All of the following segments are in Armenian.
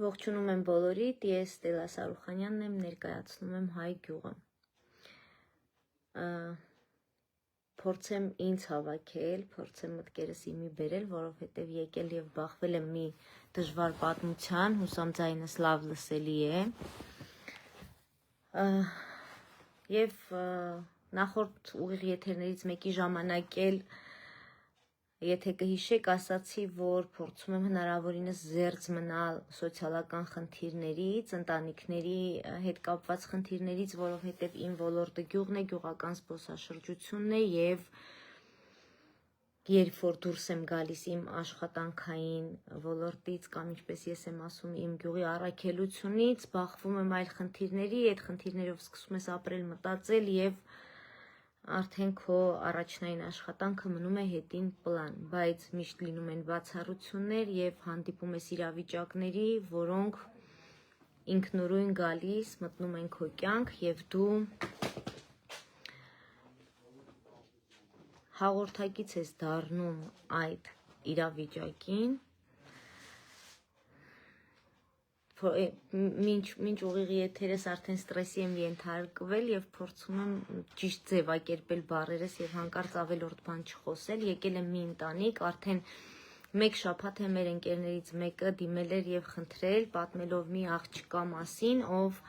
Ողջունում եմ բոլորիդ, ես Ստելա Սարուխանյանն եմ, ներկայացնում եմ Հայ գյուղը։ Փորձեմ ինձ հավաքել, փորձեմ մտքերս իմի բերել, որովհետև եկել եւ բախվել եմ մի դժվար պատմության, հուսամ ձայնս լավ լսելի է։ Եվ նախորդ ուղիղ եթերներից մեկի ժամանակ էլ եթե կհիշեք, ասացի, որ փորձում եմ հնարավորինս զերծ մնալ սոցիալական խնդիրներից, ընտանիքների հետ կապված խնդիրներից, որովհետև իմ ոլորտը գյուղն է, գյուղական զբոսաշրջությունն է եւ երբ որ դուրս եմ գալիս իմ աշխատանքային ոլորտից կամ ինչպես ես եմ ասում, իմ գյուղի առաքելությունից, բախվում եմ այլ խնդիրների, այդ խնդիրներով սկսում ես ապրել, մտածել եւ արդեն քո առաջնային աշխատանքը մնում է հետին պլան, բայց միշտ լինում են բացառություններ եւ հանդիպում ես իրավիճակների, որոնք ինքնուրույն գալիս, մտնում են քո կյանք եւ դու հաղորդակից ես դառնում այդ իրավիճակին, մինչ ուղիղ եթերս արդեն ստրեսի եմ ենթարկվել եւ փորձում եմ ճիշտ ձևակերպել բառերս եւ հանկարծ ավելորդ բան չխոսել, եկել եմ մի ընտանիք, արդեն մեկ շաբաթ է մեր ընկերներից մեկը դիմել էր եւ խնդրել, պատմելով մի աղջկա մասին, ով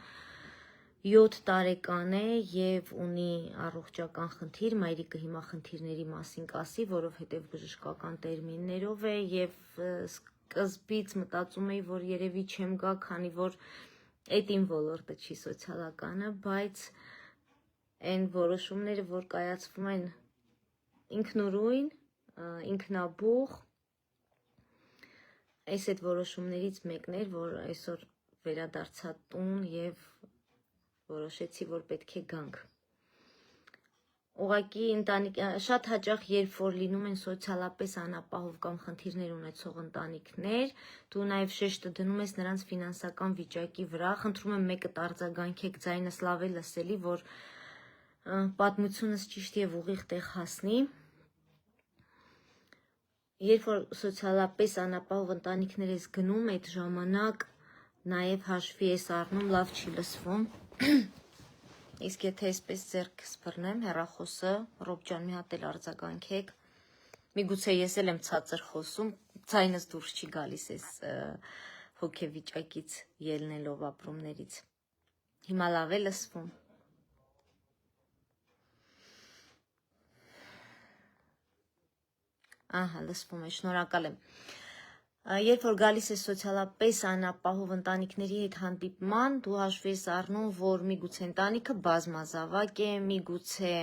7 տարեկան է եւ ունի առողջական խնդիր, մայրիկը հիմա խնդիրների մասին կասի, որովհետեւ բժշկական տերմիններով է եւ սկզբից մտածում էի, որ երևի չեմ գա, քանի որ այդ իմ ոլորտը չի սոցիալականը, բայց այն որոշումները, որ կայացվում են ինքնուրույն, ինքնաբուխ, այս այդ որոշումներից մեկն էր, որ այսօր վերադարձա տուն եւ որոշեցի, որ պետք է գանք։ Ուղղակի ընտանիք շատ հաճախ երբ որ լինում են սոցիալապես անապահով կամ խնդիրներ ունեցող ընտանիքներ, դու նաև շեշտը դնում ես նրանց ֆինանսական վիճակի վրա, խնդրում եմ մեկը արձագանքեք, ձայնս լավ է լսելի, որ պատմությունս ճիշտ եւ ուղիղ տեղ հասնի։ Երբ որ սոցիալապես անապահով ընտանիքներ ես գնում, այդ ժամանակ նաև հաշվի ես առնում, լավ չի լսվում։ Իսկ եթե այսպես ձեռքս բռնեմ հեռախոսը, Ռոբ ջան, մի հատ էլ արձագանքեք։ Միգուցե ես էլ եմ ցածր խոսում, ձայնս դուրս չի գալիս այս հոգեվիճակից ելնելով ապրումներից։ Հիմա լավ է լսվում։ Ահա, լսվում է, շնորհակալ եմ։ Երբ որ գալիս է սոցիալապես անապահով ընտանիքների հետ հանդիպման, դու հաշվի ես առնում, որ միգուցե ընտանիքը բազմազավակ է, միգուցե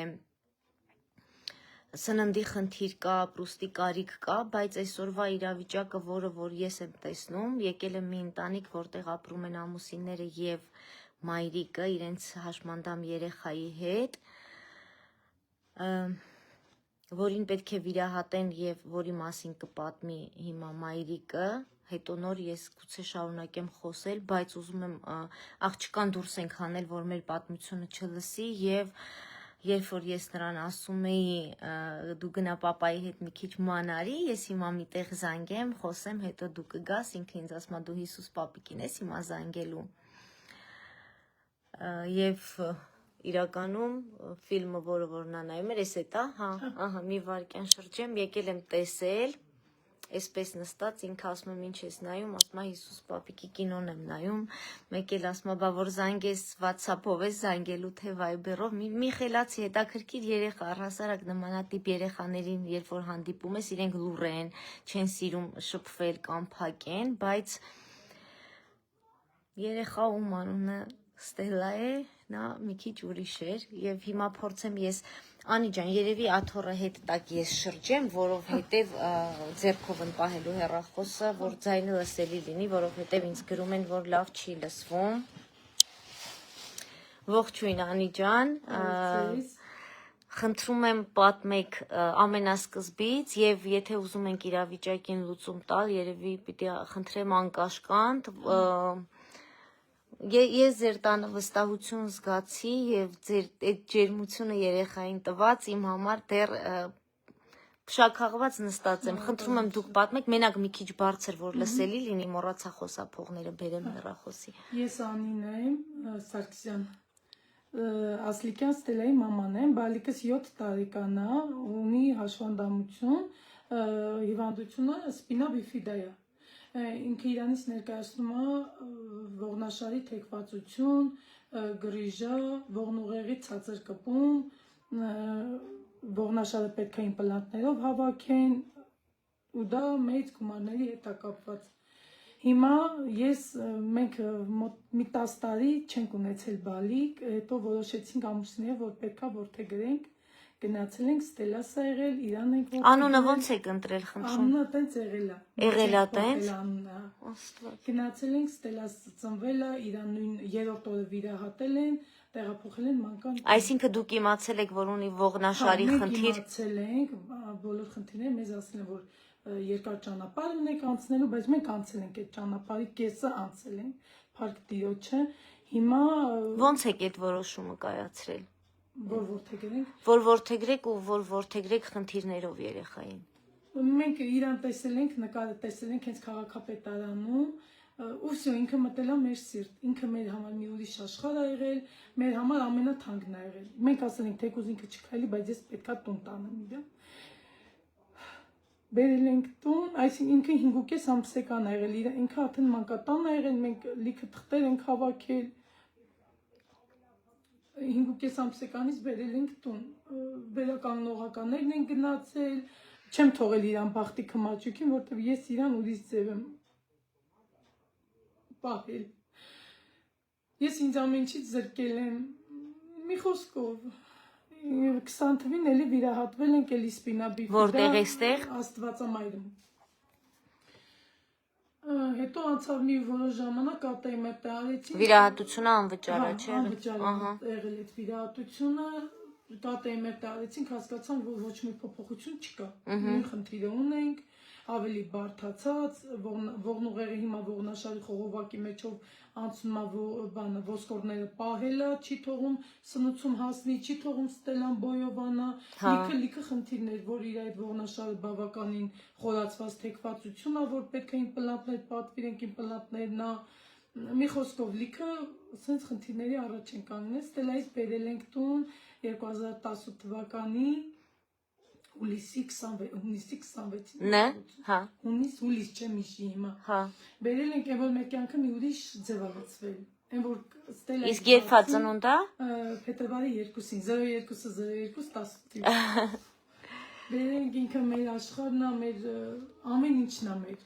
սննդի խնդիր կա, ապրուստի կարիք կա, բայց այսօրվա իրավիճակը, որ ես եմ տեսնում, եկել եմ մի ընտանիք, որտեղ ապրում են ամուսինները եւ մայրիկը իրենց հաշմանդամ երեխայի հետ, որին պետք է վիրահատեն եւ որի մասին կպատմի հիմա մայրիկը, հետո նոր ես գուցե շարունակեմ խոսել, բայց ուզում եմ աղջկան դուրս ենք հանել, որ մեր պատմությունը չլսի եւ երբ որ ես նրան ասում էի դու գնա պապայի հետ մի քիչ մանարի, ես հիմա միտեղ զանգեմ, խոսեմ, հետո դու կգաս, ինքը ինձ ասում է դու Հիսուս պապիկին ես հիմա զանգելու։ Եվ իրականում ֆիլմը, որ նա նայում էր, էս է դա, ահա, մի վարքյան շրջեմ, եկել եմ տեսել, այսպես նստած, ինքը ասում եմ, ինչ ես նայում, ասում է Հիսուս պապիկի կինոն եմ նայում, մեկ էլ ասում է, բա որ զանգես WhatsApp-ով ես զանգելու թե Viber-ով, մի խելացի հետաքրքիր երեխա, առհասարակ նմանատիպ երեխաներին, երբ որ հանդիպում ես, իրենք լուռ են, չեն սիրում շփվել կամ փակեն, բայց երեխա ում անունը Ստելա է, նա մի քիչ ուրիշ էր եւ հիմա փորձեմ ես Անի ջան, երևի աթոռը հետ տակ ես շրջեմ, որովհետեւ ձեռքով ընպահելու հեռախոսը, որ ձայնը լսելի լինի, որովհետեւ ինձ գրում են, որ լավ չի լսվում։ Ողջույն Անի ջան, խնդրում եմ պատմեք ամենասկզբից եւ եթե ուզում եք իրավիճակին լուծում տալ, երևի պիտի խնդրեմ անկաշկանդ Ես ձեր տանը վստահություն զգացի եւ ձեր այդ ջերմությունը երեխային տված իմ համար դեռ Շաքաղված նստած եմ, խնդրում եմ դուք պատմեք, մենակ մի քիչ բարձր որ լսելի լինի, մոռացա խոսափողները բերեմ հեռախոսի։ Ես Անինա եմ, Սարգսյան, Ասլիկյան Ստելայի մաման եմ, բալիկս 7 տարեկան է, ունի հաշվանդամություն, հիվանդությունը սպինա բիֆիդա է։ Ինքը իրանից ներկայացնում է ողնաշարի թեքվածություն, գրիժա, ողնուղեղի ցածր կպում, ողնաշարը պետք է իմպլանտներով հավաքեն ու դա մեծ գումարների հետ է կապված։ Հիմա մենք մի 10 տարի չենք ունեցել բալիկ, հետո որոշեցինք ամուսինները, որ պետքա որդեգրենք, գնացել ենք Ստելասա եղել, իրան ենք որդեգրել։ Անունը ո՞նց եք ընտրել, խնդրում։ Անունը տենց եղել է։ Եղել է տենց։ Գնացել ենք Ստելաս ծնվել է, իրան նույն 3-րդ օրը վիրահատել են, տեղափոխել են մանկան։ Այսինքն դուք իմացել եք, որ ունի ողնաշարի խնդիր։ Իմացել ենք, բոլոր խնդիրները մեզ ասել են, որ երկար ճանապարհ ունենք անցնելու, բայց մենք անցել ենք այդ ճանապարհի կեսը անցել ենք, փառք Տիրոջը։ Հիմա ո՞նց եք այդ որոշումը կայացրել։ Որ որդեգրենք։ Որ որդեգրեք ու որ որդեգրեք խնդիրներով երեխային։ Մենք իրան տեսել ենք, նկարը տեսել ենք հենց քաղաքապետարանում, ու всё, ինքը մտել է մեր սիրտ, ինքը մեր համար մի ուրիշ աշխարհ է եղել, մեր համար ամենաթանկն է եղել։ Մենք ասել ենք, թեկուզ ինքը չքայլի, բայց ես պետքա տուն տանեմ իրան։ Բերել ենք տուն, այսինքն ինքը 5.5 ամսեկան է եղել, ինքը արդեն մանկատան է եղել, մենք լիքը թղթեր ենք հավաքել։ 5.5 ամսեկանից բերել ենք տուն, վերականգնողականներն են գնացել, չեմ թողել իրան բախտի քմաճուկին, որտեղ ես իրան ուրիշ ձև եմ պահել։ Ես ինձ ամեն ինչից զրկել եմ, մի խոսքով, 20 թվին էլի վիրահատվել ենք էլի սպինա բիֆիդա։ Որտեղ էստեղ։ Աստվածամայրում։ Հետո անցավ մի որոշ ժամանակ ԱՏՄ տարեցին։ Վիրահատությունը անվճար է, չէ՞։ Անվճար է եղել այդ վիրահատությունը, ՏՏՄ տարեցինք, հասկացանք, որ ոչ մի փոփոխություն չկա։ Նույն խնդիրը ունենք, ավելի բարդացած, ողնուղեղի հիմա ողնաշարի խողովակի մեջով անցնում է ոսկորները պահելը, չի թողում սնուցում հասնի, չի թողում Ստելան բոյովանա, լիքը խնդիրներ, որ իր այդ ողնաշարը բավականին խորացված թեքվածություն է, որ պետք է իմպլանտներ պատվիրենք, իմպլանտներն է, մի խոսքով լիքը սենց խնդիրների առաջ ենք կանգնել, Ստելայից բերել ենք տուն 2018 թվականի հուլիսի 26-ին։ Նե, հա։ Հուլիս չեմ հիշի հիմա։ Հա։ Բերել ենք, որ մեր կյանքը մի ուրիշ ձև է լցվել։ Այն որ Ստելա։ Իսկ երբ է ծնունդ է։ Փետրվարի 2-ին, 02-02-18։ Բերել ենք, ինքը մեր աշխարհն է, մեր ամեն ինչն է մեր։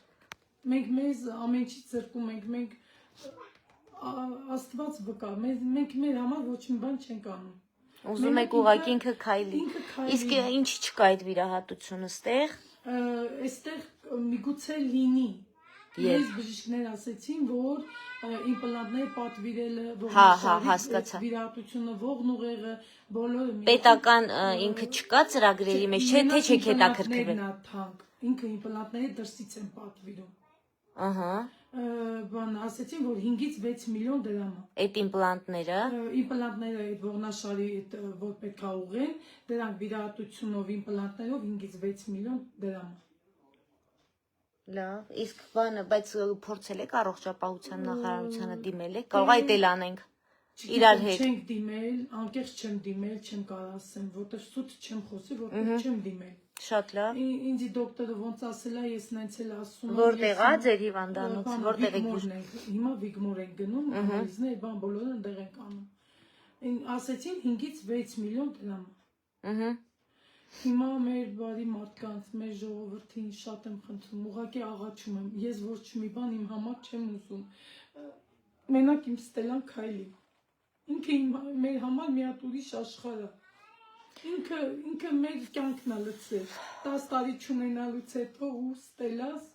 Մենք մեզ ամեն ինչից զրկում ենք, մենք Աստված վկա, մենք մեր համար ոչ մի բան չենք անում։ Ուզում եք ուղղակի ինքը քայլի։ Իսկ ինչի չկա այդ վիրահատությունը ստեղ։ Այստեղ միգուցե լինի։ Ես բժիշկներ ասեցին, որ իմպլանտներ պատվիրելը, հասկացա։ Վիրահատությունը, ողնուղեղը, բոլորը։ Պետական ինքը չկա ծրագրերի մեջ, թե չեք հետաքրքրվել։ Ինքը իմպլանտների դրսից են պատվիրում։ Ահա։ Բան ասեցին, որ 5-ից 6 միլիոն դրամ է։ Այդ իմպլանտները այդ ողնաշարի որ պետք է ուղղեն, դրանք վիրահատությունով, իմպլանտներով 5-ից 6 միլիոն դրամ է։ Լավ, իսկ բանը, բայց փորձել եք առողջապահության նախարարությանը դիմել եք, կարող այդ էլ անենք։ Իրար հետ։ Չենք դիմել, անկեղծ չեմ դիմել, չեմ կարող ասեմ, որտեղ սուտ չեմ խոսի, որտեղ չեմ դիմել։ Շատ լավ։ Ինձ դոկտորը ոնց ասել է, ես նենց էլ ասում եմ։ Որտեղ է ձեր հիվանդանոց, որտեղ եք գնում։ Հիմա Վիգմոր ենք գնում, անալիզներ, բան բոլորը ընդեղ ենք անում։ Ասեցին 5-ից 6 միլիոն դրամ։ Հիմա մեր բարի մարդկանց, մեր ժողովրդին շատ եմ խնդրում, ուղղակի աղաչում եմ, ես ոչ մի բան իմ համար չեմ ուզում։ Մենակ իմ Ստելան քայլի։ Ինքը մեր համար մի հատ ուրիշ աշխարհ է։ Ինքը մեր կյանքն է լցել։ 10 տարի չունենալուց հետո ու Ստելաս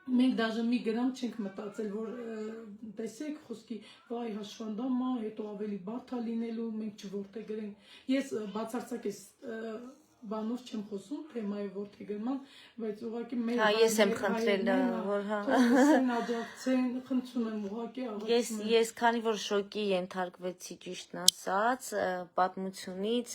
մենք դաժե մի գրամ չենք մտածել, որ տեսեք խոսքի, վայ հաշվանդամ է, հետո ավելի բարդ է լինելու, մենք չորթեգրենք։ Ես բացարձակ էս բանով չեմ խոսում, թեմայի որդեգրման, բայց ուղղակի մեր ես եմ խնդրել, որ հա աջակցեն, խնդրում եմ ուղղակի աղաչում եմ։ Ես քանի որ շոկի ենթարկվեցի ճիշտն ասած, պատմությունից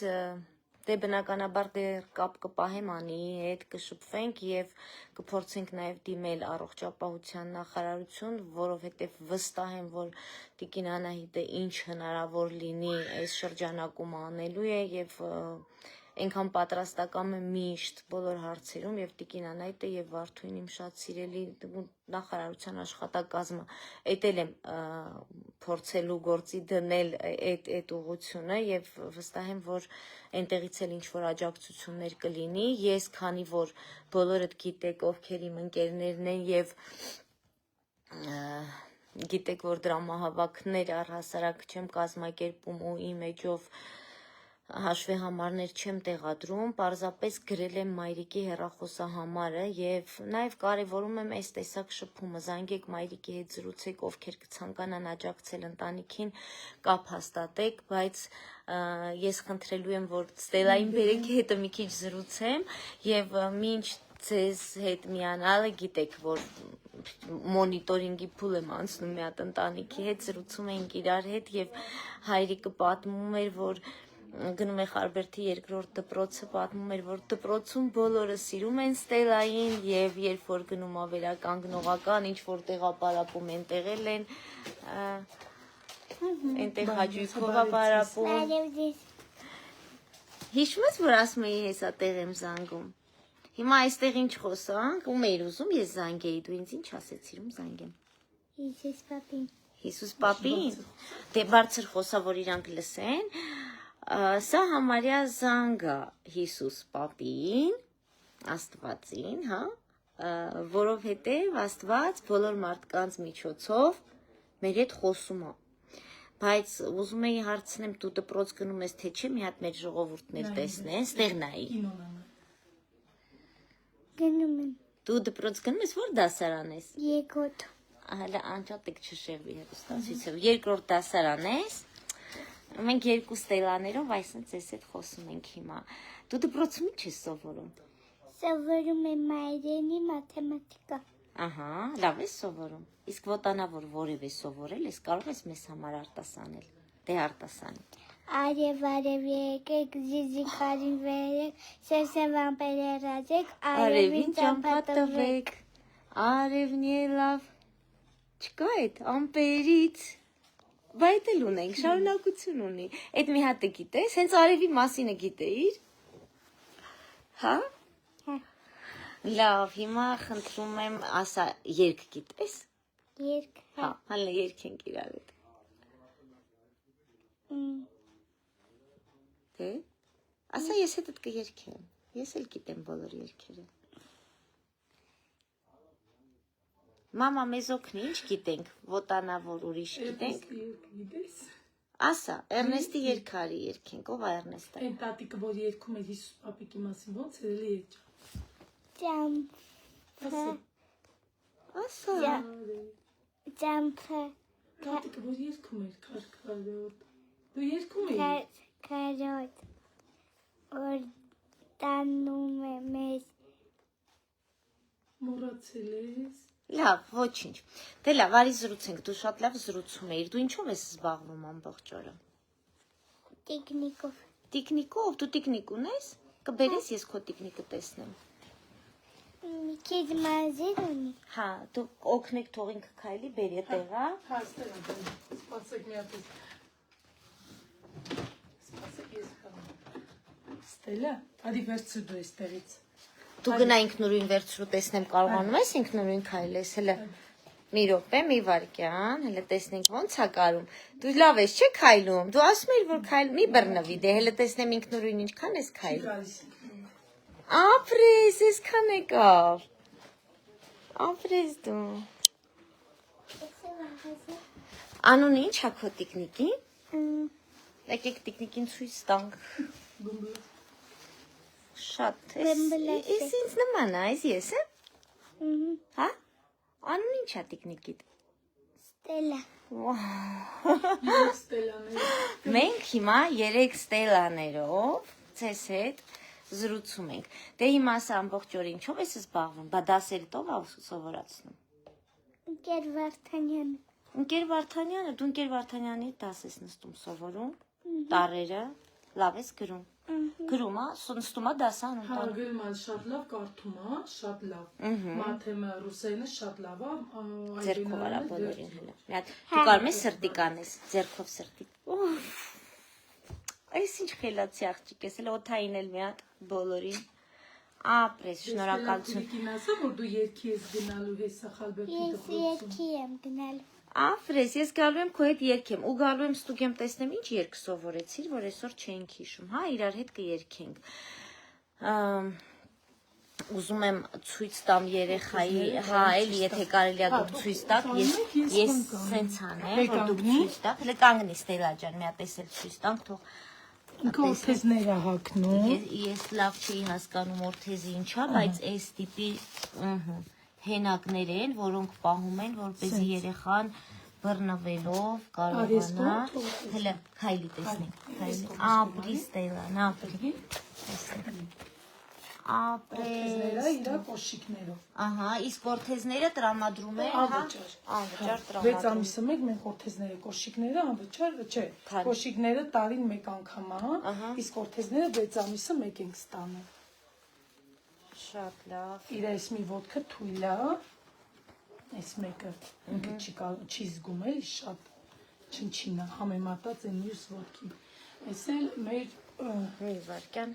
Դե բնականաբար դեռ կապ կպահեմ Անիի հետ, կշփվենք եւ կփորձենք նաեւ դիմել առողջապահության նախարարություն, որովհետեւ վստահ եմ, որ Տիկին Անահիտը ինչ հնարավոր լինի այս շրջանակում անելու է եւ այնքան պատրաստական է միշտ բոլոր հարցերում եւ Տիկին Անահիտը եւ Վարդուհին իմ շատ սիրելի նախարարության աշխատակազմը էտել եմ փորձելու գործի դնել այդ ուղղությունը եւ վստահ եմ, որ այնտեղից էլ ինչ որ աջակցություններ կլինի։ Ես քանի որ բոլորդ գիտեք ովքեր իմ ընկերներն են եւ գիտեք որ դրամահավաքներ առհասարակ չեմ կազմակերպում ու իմ էջով հաշվի համարներ չեմ տեղադրում, պարզապես գրել եմ մայրիկի հեռախոսահամարը եւ նաեւ կարեւորում եմ այս տեսակ շփումը, զանգեք մայրիկի հետ զրուցեք, ովքեր կցանկանան աջակցել ընտանիքին, կապ հաստատեք, բայց ես խնդրելու եմ, որ Ստելային բերեք հետը մի քիչ զրուցեմ եւ մինչ ձեզ հետ միանալը գիտեք, որ մոնիտորինգի փուլ եմ անցնում մի հատ ընտանիքի հետ, զրուցում ենք իրար հետ եւ հայրիկը պատմում էր, որ գնում է Խարբերդի երկրորդ դպրոցը, պատմում էր, որ դպրոցում բոլորը սիրում են Ստելային եւ երբ որ գնում ավերականգնողական, ինչ որ տեղապարապում են տեղել են, այնտեղ հաճույքով ապարապում։ Հիշում ես, որ ասում էի հեսա տեղ եմ զանգում։ Հիմա այստեղ ինչ խոսանք, ում էիր ուզում ես զանգեի, դու ինձ ինչ ասեցիր, ում զանգեմ։ Հիսուս պապին։ Հիսուս պապին։ Դե բարձր խոսա, որ իրանք լսեն։ Սա համարյա զանգա Հիսուս պապին, Աստվածին, հա, որովհետև Աստված բոլոր մարդկանց միջոցով մեր հետ խոսում է։ Բայց ուզում էի հարցնեմ, դու դպրոց գնում ես թե չէ, մի հատ մեր ժողովուրդներ տեսնեն, ստեղ նայի։ Գնում եմ։ Դու դպրոց գնում ես, որ դասարան ես։ Երկրորդ։ Հələ անջատեք չշեղվի հեռուստացույցով։ Երկրորդ դասարան ես։ Մենք երկու Ստելաներով այսինքն ձեզ հետ խոսում ենք հիմա։ Դու դպրոցում ինչ ես սովորում։ Սովորում եմ մայրենի մաթեմատիկա։ Ահա, լավ ես սովորում։ Իսկ ոտանավոր որևէ սովորել ես, կարող ես մեզ համար արտասանել։ Դե արտասանի։ Արև եկեք, զիզիկարին վերեք, սեսևան պերերազեք, Արևին ճամփա տվեք։ Արևն է լավ։ Չկա այդ ամպերից։ Բայց էլ ունենք, շարունակություն ունի։ Այդ մի հատ գիտես, հենց արևի մասին գիտեիր։ Հա։ Հա։ Լավ, հիմա խնդրում եմ, ասա, երգ գիտես։ Երկ։ Հա, հələ երգ ենք իրար հետ։ Դե։ Ասա ես հետդ կերգեմ։ Ես էլ գիտեմ բոլոր երգերը։ Մամա մեզ օգնի, ինչ գիտենք, ոտանավոր ուրիշ գիտենք։ Ասա, Էրնեստի երգարի երգենք, ով է Էրնեստը։ Այն տատիկը, որ երգում էր Հիսուս պապիկի մասին, ո՞նց էր երգ։ Ճամփա։ Ասա։ Ճամփա։ Տատիկը, որ երգում էր քարքարոտ։ Դու երգում էիր։ Կարոտ։ Որ տանում է մեզ։ Մոռացել ես։ Լավ, ոչինչ։ Դե լավ, արի զրուցենք, դու շատ լավ զրուցում էիր, դու ինչով ես զբաղվում ամբողջ օրը։ Տիկնիկով։ Տիկնիկով, դու տիկնիկ ունես։ Կբերես ես քո տիկնիկը տեսնեմ։ Մի քիչ մազեր ունի։ Հա, դու օգնեք թող ինքը քայլի, բերի տեղա։ Հա, ստեղ եմ։ Սպասեք մի հատ։ Սպասեք ես կամ։ Ստելա, ադի վերցրու դու այստեղից։ Դու գնա ինքնուրույն վերցրու տեսնեմ կարողանում ես ինքնուրույն քայլես, հələ մի րոպե, մի վայրկյան, հələ տեսնենք ոնց է կարում։ Դու լավ ես, չէ՞ քայլում։ Դու ասում ես որ քայլ մի բռնվի, դե հələ տեսնեմ ինքնուրույն ինչքան ես քայլում։ Ապրես, այսքան եկավ։ Ապրես դու։ Անունը ի՞նչ է քո տիկնիկի։ Եկեք տիկնիկին ցույց տանք։ Շատ։ Էս ինձ նման է, այս ես եմ։ Հա։ Անուն ի՞նչ է տիկնիկիդ։ Ստելա։ Մենք հիմա 3 Ստելաներով ձեզ հետ զրուցում ենք։ Դե հիմա ասա ամբողջ օրը ինչով ես զբաղվում, բա դասերդ ով է սովորացնում։ Ընկեր Վարդանյանը։ Ընկեր Վարդանյանը, դու ընկեր Վարդանյանի հետ դաս ես նստում սովորում, տարերը, լավ ես գրում։ Գրում է, նստում է դասան Հա, ընտան։ գրում է շատ լավ, կարդում է, շատ լավ։ Մաթեմը, ռուսերենը շատ լավ է, Ձերքով արա բոլորին հելը։ Մի հատ դու կարող ես սրտի կանես, ձերքով սրտի։ Այս ինչ խելացի աղջիկ ես, էլ օթային էլ մի հատ բոլորին։ Ապրես, շնորհակալություն։ Կինասը, որ դու երկի ես գնալու հեսա խալբերքի Ես դպրոցում։ երկի եմ գնալու։ Ապրես, ես գալու եմ քո հետ երգեմ ու գալու եմ ստուգեմ տեսնեմ ինչ երգ սովորեցիր, որ այսօր չենք հիշում, հա, իրար հետ կերգենք։ Ուզում եմ ցույց տամ երեխայի, հա, էլի եթե կարելի է դուք ցույց տաք, ես սենց անեմ, որ դուք ցույց տաք, հələ կանգնի Ստելա ջան, մի հատ էսել ցույց տանք, թող Ինքը օրթեզներ է հագնում։ Ես լավ չի հասկանում օրթեզը ինչա, բայց այս տիպի հենակներ են, որոնք պահում են, որպեսզի երեխան բռնվելով կարողանա, հələ քայլի տեսնենք, քայլի, ապրի Ստելան, ապրի, Օրթեզները իրա կոշիկներով։ Ահա, իսկ օրթեզները տրամադրում են, հա, անվճար 6 տրամադրում։ ամիսը մեկ մենք օրթեզները, կոշիկները անվճար, չէ, կոշիկները տարին մեկ անգամ է, իսկ օրթեզները 6 ամիսը մեկ ենք ստանում։ Շատ լավ։ Իր այս մի ոտքը թույլ է, այս մեկը ինքը չի զգում էլի շատ չնչին է, համեմատած այն մյուս ոտքի։ Այս էլ մեր Մի վարկյան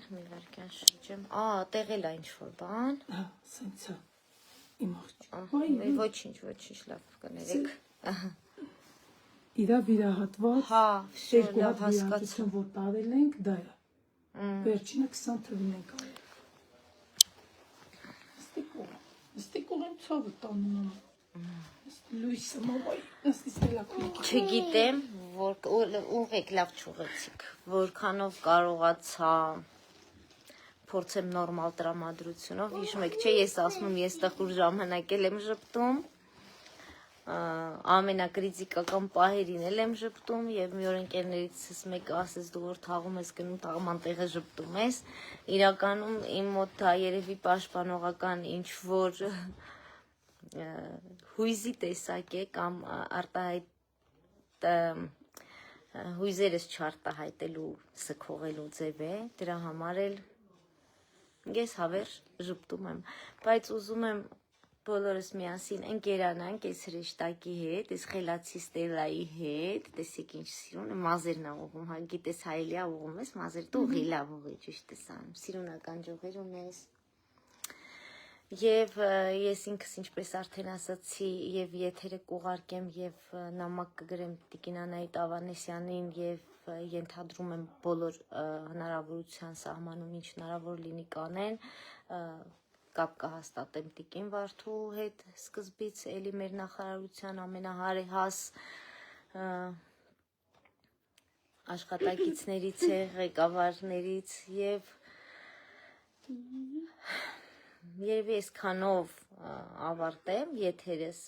շրջեմ։ Տեղել է ինչ-որ բան։ Հա, սենց է։ Իմ աղջիկ։ Ոչինչ, լավ կներեք։ Իրա վիրահատված։ Հա, երկու լավ հատ հասկացա։ վիրահատություն, որ տարել ենք, դա է։ Վերջինը 20 թվին ենք արել։ Ստիկուղ եմ ցավը տանում եմ։ Լույսը մամայի, ստիստելա կուլիկի։ Չգիտեմ, որ ուղեք լավ չուղեցիք, որքանով կարողացա փորձեմ նորմալ տրամադրությունով, հիշում եք, չէ, ես ասում եմ, ես տխուր ժամանակ էլ եմ ժպտում, ամենակրիտիկական պահերին էլ եմ ժպտում եւ մի օր ընկերներիցս մեկը ասեց դու որ թաղում ես գնում տաղման տեղը ժպտում ես, իրականում իմ մոտ դա երևի պաշտպանողական ինչ որ հույզի տեսակ է կամ արտահայտ հույզերս չարտահայտելու սքողելու ձև է, դրա համար էլ ես հավերժ ժպտում եմ, բայց ուզում եմ բոլորս միասին ընկերանանք այս հրեշտակի հետ, այս խելացի Ստելայի հետ, տեսեք ինչ սիրուն է, մազերն ա ուղում, հա, գիտես հայելիա ուղում ես, մազեր դու ուղի լավ ուղի, ճիշտ ես անում, սիրունական ջողեր ունես, եւ ես ինքս ինչպես արդեն ասացի եւ եթերը կուղարկեմ եւ նամակ կգրեմ Տիկին Անահիտ Ավանեսյանին եւ ենթադրում եմ բոլոր հնարավորության սահմանում ինչ հնարավոր լինի կանեն կապ կհաստատեմ Տիկին Վարդու հետ սկզբից էլի մեր նախարարության ամենահարեհաս աշխատակիցներից է ղեկավարներից եւ երևի այսքանով ավարտեմ եթերս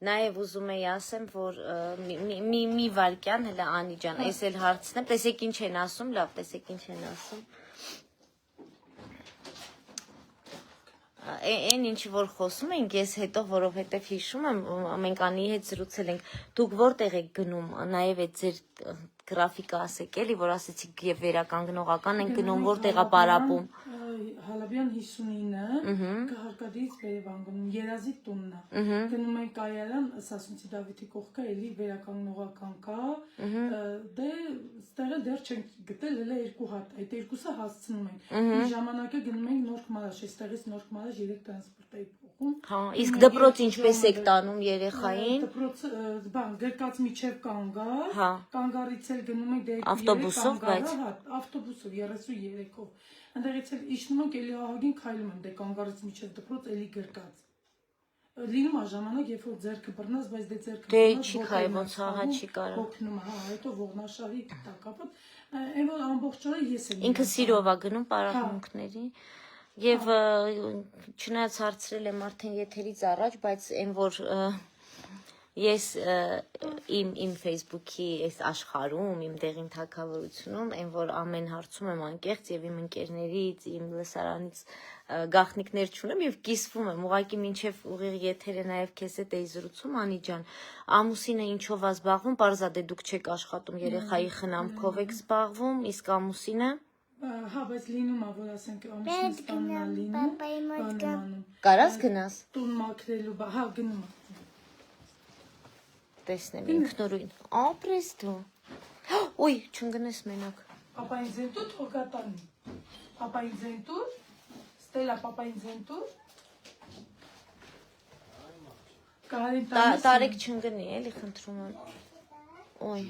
նաև ուզում եի ասեմ որ մի վարկյան հələ Անի ջան այս էլ հարցնեմ տեսեք ինչ են ասում լավ տեսեք ինչ են ասում Այն ինչ որ խոսում ենք ես հետո որովհետև հիշում եմ մենք Անի հետ զրուցել ենք դուք որտեղ եք գնում նաև այդ ձեր գրաֆիկը ասեք էլի որ ասեցիք եւ վերականգնողական են գնում որտեղ է պարապում Հալաբյան 59-ը Հարկադիից Երևան գնում Երազի տունն է գնում են կայարան Սասունցի Դավիթի կողքը էլի վերականգնողական կա դե ստեղը դեռ չենք գտել հələ երկու հատ այդ երկուսը հասցնում ենք մի ժամանակը գնում ենք Նոր Քմարաշ այստեղից Նոր Քմարաշ 3 տրանսպորտ էի փոխում հա իսկ դպրոց ինչպես եք տանում երեխային դպրոց բան գրկած միջև կանգար կանգարից էլ գնում ենք դե ավտոբուսով բայց ավտոբուսով 33-ով Այնտեղից էլ իջնում ենք էլի ահագին քայլում եմ դե կանգարից միջև դպրոց էլի գրկած լինում է ժամանակ երբ որ ձեռքը բռնած բայց դե ձեռքը դե չի քայ ոնց ահա չի կարող հոգնում հա հետո ողնաշարի տակապը այն որ ամբողջ օրը ես եմ ինքը սիրով է գնում պարապմունքների եւ չնայած հարցրել եմ արդեն եթերից առաջ բայց այն որ Ես իմ Facebook-ի այս աշխարհում, իմ դեղին թագավորությունում, այն որ ամեն հարցում եմ անկեղծ եւ իմ ընկերներից, իմ լսարանից գաղտնիքներ չունեմ եւ կիսվում եմ, ուղղակի մինչեւ ուղիղ եթերը նաեւ քեզ հետ էի զրուցում, Անի ջան, ամուսինը ինչով է զբաղվում, պարզադե դուք չեք աշխատում, երեխայի խնամքով եք զբաղվում, իսկ ամուսինը Հա, բայց լինում է, որ ասենք ամուսինս տաննա լինում, Պապայի մոտ բան գամ։ անում, կարաս գնաս, տուն մաքրելու, հա, գնում է։ տեսնեմ ինքնուրույն, ապրես դու, ոյ, չընկնես մենակ, Պապային ձենտուր, թողկատանի, պապային ձենտուր, Ստելա պապային ձենտուր, կարին տանես, տարեք չընկնի, էլի խնդրում եմ, ոյ,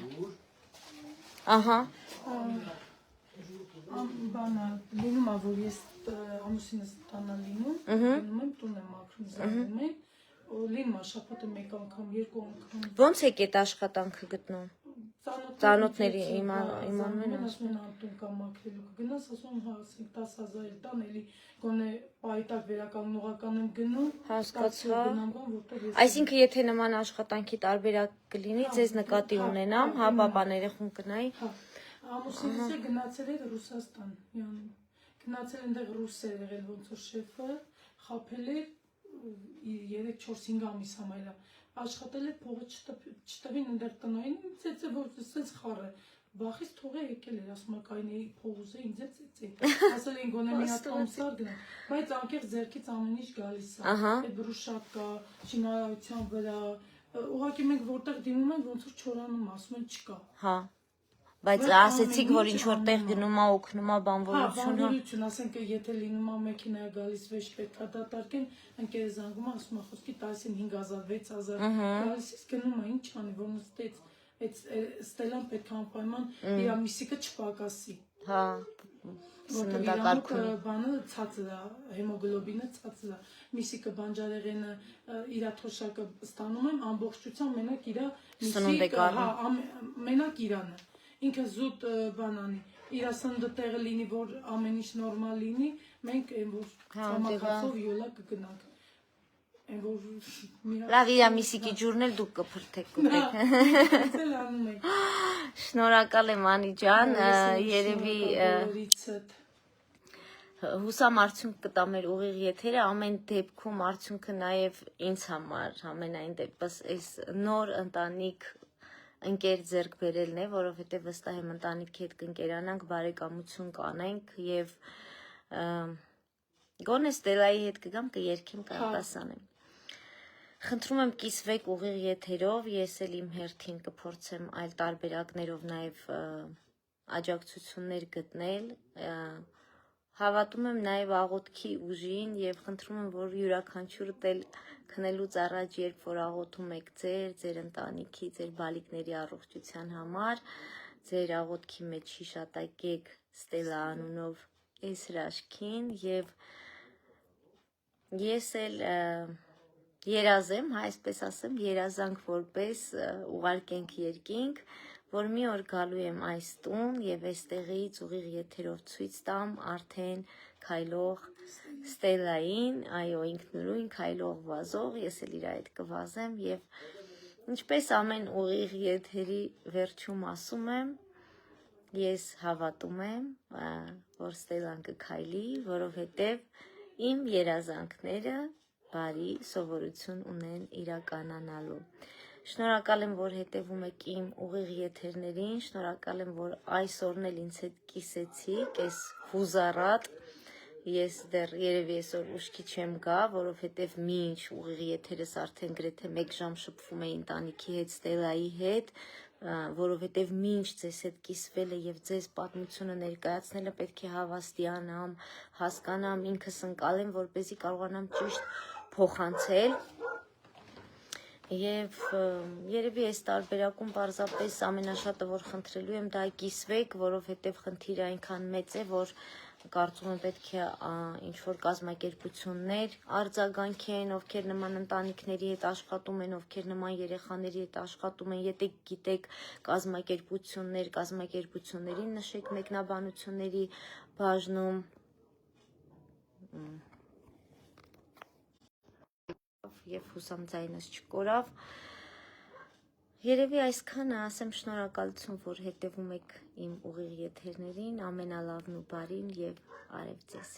ահա, բանա, լինում է, որ ես ամուսինս տանա լինում, գնում եմ, տուն եմ մաքրում, զանգում եմ, լինում է շաբաթը մեկ անգամ, երկու անգամ, ոնց եք այդ աշխատանքը գտնում, ծանոթների իմանում են ասում են տուն կամ մաքրելու կգնաս, ասում եմ, հա, ասենք 10,000 տան, էլի գոնե պայտակ վերականգնողական եմ գնում, հասկացա, գնամ բան, որտեղ ես այսինքն եթե նման աշխատանքի տարբերակ կլինի, ձեզ նկատի ունենամ, հա, պապան երեխուն կնայի, ամուսինս գնացել էր Ռուսաստան, գնացել այնտեղ ռուսեր եղել ոնց որ շեֆը, խաբել էր 3-4-5 ամիս համայլա, աշխատել էր փողը չտվին այնտեղ տնային, ծեծե որ սենց խառը, բախից թողը եկել էր, ասում է կայնեի փողուզը ինձ է ծեծե, ասել էին գոնե մի հատ ամսար գնամ, բայց անկեղծ ձեռքից ամեն ինչ գալիս է, այդ բրուշակա, շինարարության վրա, ուղղակի մենք որտեղ դիմում ենք ոնց որ չորանում, ասում են չկա։ հա, բայց ասեցիք, որ ինչ որտեղ գնում է, օգնում է բանվորություն, հա, բանվորություն, ասենք եթե լինում է մեքենա գալիս վեճ պետք է դատարկեն, ընկերը զանգում է, ասում է խոսքի 15,000, 6,000 գալիս իսկ գնում է, ինչ անի, ոնց այդ Ստելան պետք է անպայման իր միսիկը չպակասի։ հա, սննդակարգ բանը ցածր է, հեմոգլոբինը ցածր է, միսիկը բանջարեղենը իր թոշակը ստանում եմ ամբողջությամբ մենակ իր միսիկը, հա, մենակ իրանը։ Ինքը զուտ բան անի, իր սննդը տեղը լինի, որ ամեն ինչ նորմալ լինի, մենք այն որ ցամաքացով յոլա կգնանք։ Այն որ լավ, իր միսիկի ջուրն էլ դուք կփրթեք, կուտեք։ Ցել անում եք։ Շնորհակալ եմ Անի ջան, երևի հուսամ արդյունք կտա մեր ուղիղ եթերը, ամեն դեպքում արդյունքը նաև ինձ համար, ամենայն դեպս այս նոր ընտանիք ընկեր ձեռք բերելն է, որովհետև վստահ եմ ընտանիքի հետ կընկերանանք, բարեկամություն կանենք եւ գոնե Ստելայի հետ կգամ կերքեմ կարդասանեմ։ Խնդրում եմ կիսվեք ուղիղ եթերով, ես էլ իմ հերթին կփորձեմ այլ տարբերակներով նաև աջակցություններ գտնել, հավատում եմ նաև աղոթքի ուժին եւ խնդրում եմ, որ յուրաքանչյուրդ էլ քնելուց առաջ, երբ որ աղոթում եք ձեր ընտանիքի, ձեր բալիկների առողջության համար, ձեր աղոթքի մեջ հիշատակեք Ստելա անունով այս հրաշքին եւ ես էլ երազեմ, հա, այսպես ասեմ, երազանք որպես ուղարկենք երկինք, որ մի օր գալու եմ այս տուն եւ այստեղից ուղիղ եթերով ցույց տամ արդեն քայլող Ստելային, այո, ինքնուրույն քայլող վազող, ես էլ իր այդ կվազեմ եւ ինչպես ամեն ուղիղ եթերի վերջում ասում եմ, ես հավատում եմ, որ Ստելան կքայլի, որովհետեւ իմ երազանքները բարի սովորություն ունեն իրականանալու։ Շնորհակալ եմ, որ հետևում եք իմ ուղիղ եթերներին, շնորհակալ եմ, որ այսօրն էլ ինձ հետ կիսեցիք, այս հուզառատ, ես դեռ երևի այսօր ուշքի չեմ գա, որովհետև մինչ ուղիղ եթերս արդեն գրեթե 1 ժամ շփվում էի ընտանիքի հետ, Ստելայի հետ, որովհետև մինչ ձեզ հետ կիսվելը եւ ձեզ պատմությունը ներկայացնելը պետք է հավաստիանամ, հասկանամ, ինքս ընկալեմ, որպեսզի կարողանամ ճիշտ փոխանցել եւ երևի այս տարբերակում պարզապես ամենաշատը որ խնդրելու եմ դա կիսվեք, որովհետեւ խնդիրը այնքան մեծ է, որ կարծում եմ պետք է ինչ-որ կազմակերպություններ արձագանքեն, ովքեր նման ընտանիքների հետ աշխատում են, ովքեր նման երեխաների հետ աշխատում են, եթե գիտեք կազմակերպություններին նշեք մեկնաբանությունների բաժնում եւ հուսամ ձայնս չկորավ, Երևի այսքանը, ասեմ շնորհակալություն, որ հետևում եք իմ ուղիղ եթերներին, ամենալավն ու բարին եւ արև ձեզ։